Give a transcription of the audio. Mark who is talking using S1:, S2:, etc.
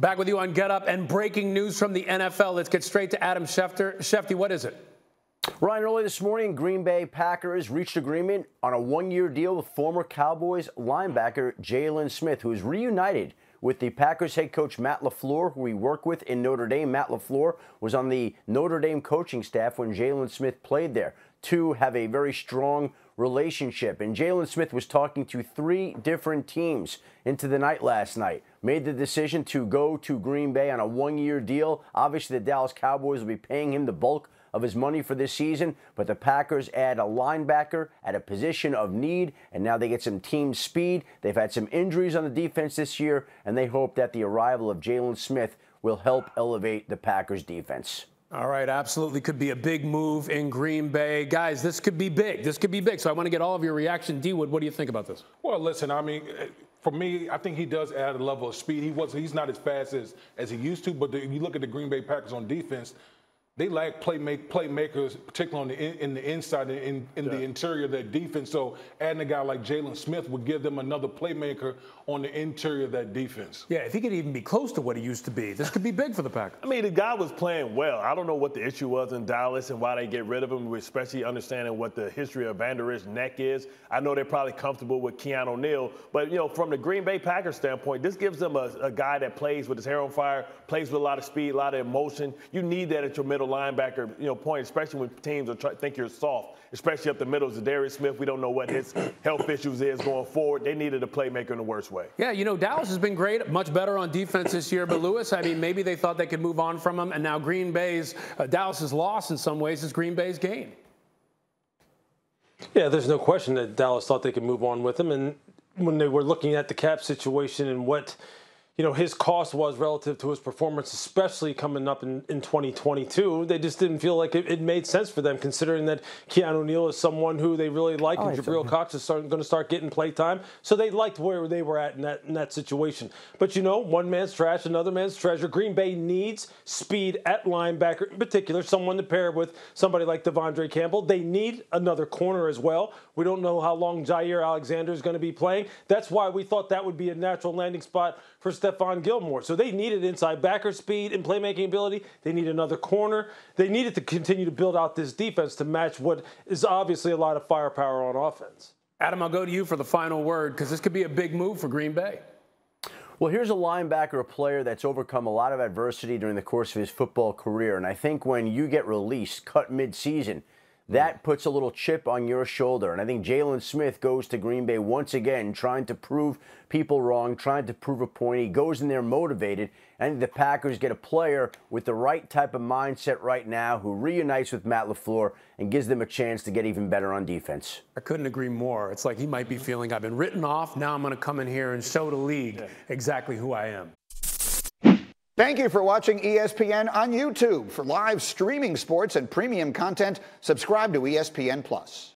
S1: Back with you on Get Up and breaking news from the NFL. Let's get straight to Adam Schefter. Shefty, what is it?
S2: Ryan, early this morning, Green Bay Packers reached agreement on a one-year deal with former Cowboys linebacker Jaylon Smith, who is reunited with the Packers head coach Matt LaFleur, who he worked with in Notre Dame. Matt LaFleur was on the Notre Dame coaching staff when Jaylon Smith played there. Two have a very strong relationship, and Jaylon Smith was talking to 3 different teams into the night last night. Made the decision to go to Green Bay on a one-year deal. Obviously, the Dallas Cowboys will be paying him the bulk of his money for this season, but the Packers add a linebacker at a position of need, and now they get some team speed. They've had some injuries on the defense this year, and they hope that the arrival of Jaylon Smith will help elevate the Packers defense.
S1: All right, absolutely could be a big move in Green Bay. Guys, this could be big. This could be big. So I want to get all of your reaction. D-Wood, what do you think about this?
S3: Well, listen, I mean, for me, I think he does add a level of speed. He's not as fast as he used to, but if you look at the Green Bay Packers on defense, they lack playmakers, particularly in the inside and in the interior of their defense. So adding a guy like Jaylon Smith would give them another playmaker on the interior of that defense.
S1: Yeah, if he could even be close to what he used to be, this could be big for the Packers.
S4: I mean, the guy was playing well. I don't know what the issue was in Dallas and why they get rid of him, especially understanding what the history of Van Der Esch's neck is. I know they're probably comfortable with Keanu Neal, but, you know, from the Green Bay Packers standpoint, this gives them a guy that plays with his hair on fire, plays with a lot of speed, a lot of emotion. You need that at your middle linebacker, you know, point, especially when teams think you're soft, especially up the middle. Darius Smith, we don't know what his health issues is going forward. They needed a playmaker in the worst way.
S1: Yeah, you know, Dallas has been great, much better on defense this year. But, Lewis, I mean, maybe they thought they could move on from him. And now Dallas's loss in some ways is Green Bay's gain.
S5: Yeah, there's no question that Dallas thought they could move on with him. And when they were looking at the cap situation and what, you know, his cost was relative to his performance, especially coming up in 2022, they just didn't feel like it made sense for them, considering that Keanu Neal is someone who they really like, and Jabril Cox is going to start getting play time. So they liked where they were at in that situation. But, you know, one man's trash, another man's treasure. Green Bay needs speed at linebacker, in particular, someone to pair with somebody like Devondre Campbell. They need another corner as well. We don't know how long Jair Alexander is going to be playing. That's why we thought that would be a natural landing spot for Stephon Gilmore. So they needed inside backer speed and playmaking ability. They need another corner. They needed to continue to build out this defense to match what is obviously a lot of firepower on offense.
S1: Adam, I'll go to you for the final word, because this could be a big move for Green Bay.
S2: Well, here's a linebacker, a player that's overcome a lot of adversity during the course of his football career. And I think when you get released, cut mid-season, that puts a little chip on your shoulder. And I think Jaylon Smith goes to Green Bay once again, trying to prove people wrong, trying to prove a point. He goes in there motivated. I think the Packers get a player with the right type of mindset right now who reunites with Matt LaFleur and gives them a chance to get even better on defense.
S1: I couldn't agree more. It's like he might be feeling, I've been written off. Now I'm going to come in here and show the league exactly who I am.
S6: Thank you for watching ESPN on YouTube. For live streaming sports and premium content, subscribe to ESPN+.